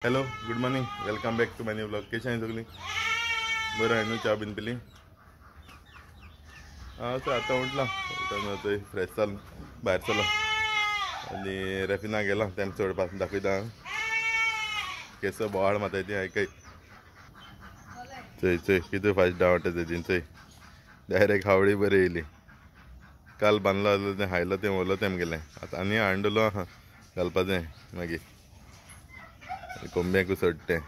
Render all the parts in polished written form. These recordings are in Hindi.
Hello good morning welcome back to my new blog. कशी आहे सगळी? बरं आहे न्हू? चा बीन पिली? हां सर आता उठला उठून फ्रेश जालो भायर चलो आनी रेफिना गेलो तेम चोडपाक दाखयता केस बोवाळ माताय ती आयकय चोय चोय कितें फास्ट धांवता तेजी चोय डायरेक्ट हावडी बरी येयली. काल बांदलो आसलो तें हायलो तें व्हरलो तेम गेलें आतां आनी हांडलो आहा घालपाचें मागीर कोंब्याकू सोडटें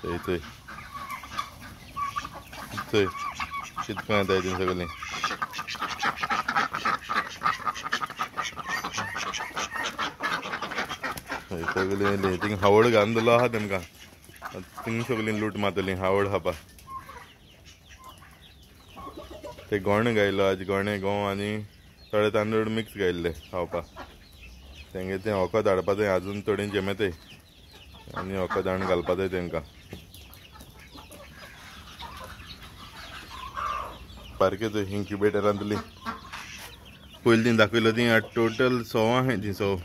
चोय चोय चोय कितको येताय तीं सगलीं सगलीं येयलीं थिंग हावड घालून दवरलो आहा तेमकां थिंग सगलीं लूट मारतलीं हावड खावपा. ते गोणे गायलो आज गोणे गंव आनी थोडे तांदूळ मिक्स गायल्ले खावपा तेंगे तें वखद हाडपा जाय आजून थोडीं जेमेताय आनी वखद हाडून घालपा जाय तेंकां. सारकें थंय इन्क्युबेटरांतली पयलीं ती दाखयलो ती टोटल 100 आहाय ती 100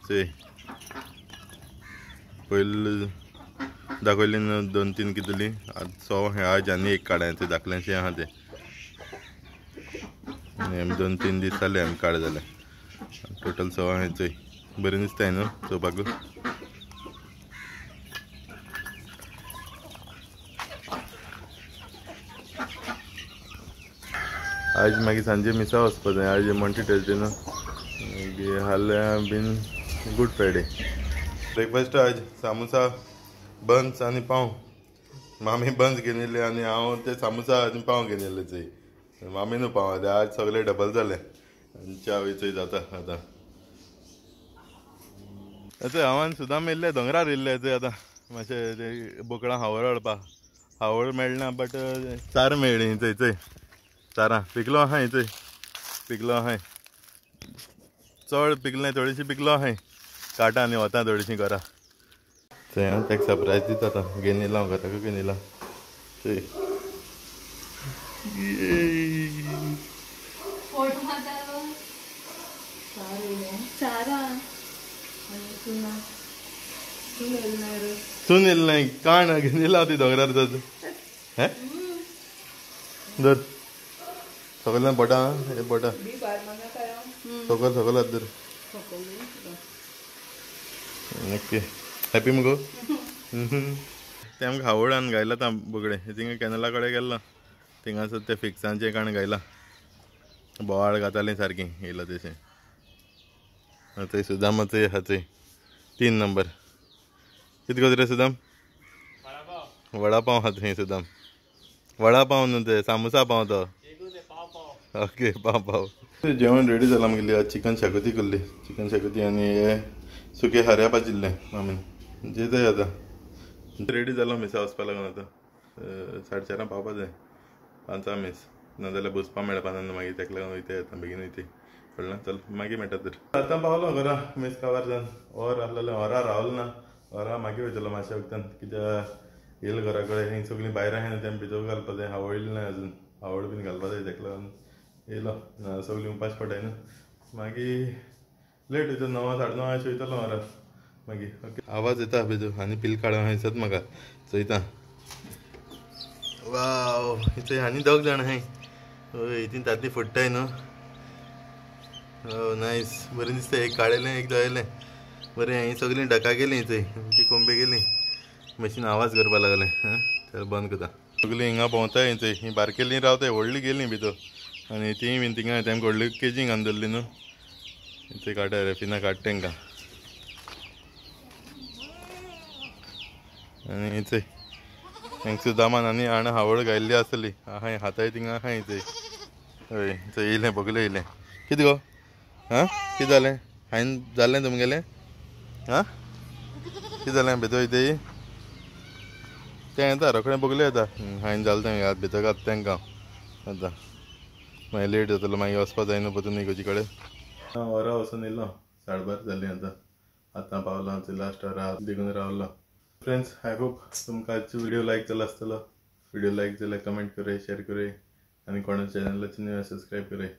चोय पयलीं दाखयली न्हू 2-3 कितली 100 हे आज आनी एक काड्याचें धाकलेंशें आहा तें आमी 2-3 दीस जाले आमी काड जाले टोटल 100 आहाय चोय बरें दिसताय न्हू चोवपाकू. आज मागीर सांजे मिसा वचपा जाय आज मॉन्टी ट्युजडे न्हू मागीर हाल्या बीन गूड फ्रायडे. ब्रेकफास्ट आज सामोसा बन्स आनी पाव. मामी बन्स घेवन येयले आनी हांव ते सामोसा आनी पाव घेवन येयले चोय मामी न्हू पाव आज सगळे डबल जाले आनी च्या चोय जाता आतां. चोय हांवें सुदाम येयल्ले दोंगरार येयल्ले चोय आतां मातशें ते बोकडां हावळ हाडपा हावळ मेळना बट चार मेळ्ळी चोय चोय चारां पिकलो आहाय चोय पिकलो आहाय चड पिकलें थोडीशीं पिकलो आहाय काटा आनी वता थोडीशीं घरा चोय हांव तेका सरप्रायज दिता आतां घेवन येयला हांव घराकू घेवन येयला चोय सून येयलें नाय काण घेवन येयला ती दोंगरार तर हे धर सगळ्यां बोटा हे बोटा सकल सकल धर ओके हॅपी मुगो. ते आमकां हावडान गायला आतां बोगडे थिंगा कॅनला कडेन गेल्लो थिंगासर ते फिक्सांचें काण गायला बोवाळ घातालीं सारकीं येयलो तशें. थंय सुदाम चोय आहा चोय 3 नंबर कितें गो रे सुदाम वडा पाव आहा थंय सुदाम वडा पाव न्हू ते सामोसा पाव तो ओके पाव पाव. जेवण रेडी जालां आमगेली आज चिकन शाकोती केल्ली चिकन शाकोती आनी हे सुके खाऱ्या भाजिल्लें मामीन जेताय आतां रेडी जालो मिसा वचपा लागून आतां 4:30 पावपा जाय 5 मीस नाजाल्यार बसपा मेळपाना मागीर तेका लागून वयताय आतां बेगीन वयताय कळ्ळें चल मागीर मेळटा तर आतां पावलो घरा मीस काबार जावन वर आहलेलें वरा रावलो ना वरा मागीर वयतलो मातशे वक्तान कित्याक येयलो घरा कडेन ही सगळीं भायर आहाय न्हू तेम भितर घालपा जाय हावळ येयली ना अजून हावळ बीन घालपा जाय तेका लागून येयलो सगळीं उपास पडाय न्हू मागीर लेट वयता 9-9:30 अशें वयतलो घरा मागीर ओके. आवाज येता भितर आनी पिल काडूं हांयसर म्हाका चोयता वाव थंय आनी 2 जाण आहाय हय ती तांतली फोडटाय न्हू नायस बरें दिसता एक काडयलें एक दोयलें बरें हांयें सगळीं ढका गेलीं थंय ती कोंबे गेलीं मशीन आवाज करपा लागलें चल बंद करता. सगळीं हिंगा भोंवताय थंय ही बारकेलीं रावताय व्हडलीं गेलीं भितर आनी तीं बीन थिंगा तेमकां व्हडली केजी घालून दवरली न्हू थंय काडटा रेफिना काड तेंकां आनी थंय हांगा सुदामान आनी हांण हावळ घायल्ली आसली आहाय हाताय थिंगा आहाय थंय हय थंय येयलें बगले येयलें कितें गो हां कितें जालें हांयेन जाल्लें तुमगेलें हां कितें जालें भितर वयताय तें येता रोखडें बगले येता हांयेन जालें तें भितर घात तेंकां आतां मागीर लेट जातलो मागीर वचपा जाय न्हू परतून इगोजी कडेन वरा वचून येयलो 12:30 जालीं आतां पावलो हांव लास्ट वरा देखून रावलो. फ्रेंड्स आय होप तुमकां आजचो व्हिडिओ लायक जालो आसतलो व्हिडिओ लायक जाल्यार कमेंट कराय शेअर कराय आनी कोणा चॅनलाचें न्यू सब्सक्रायब कराय.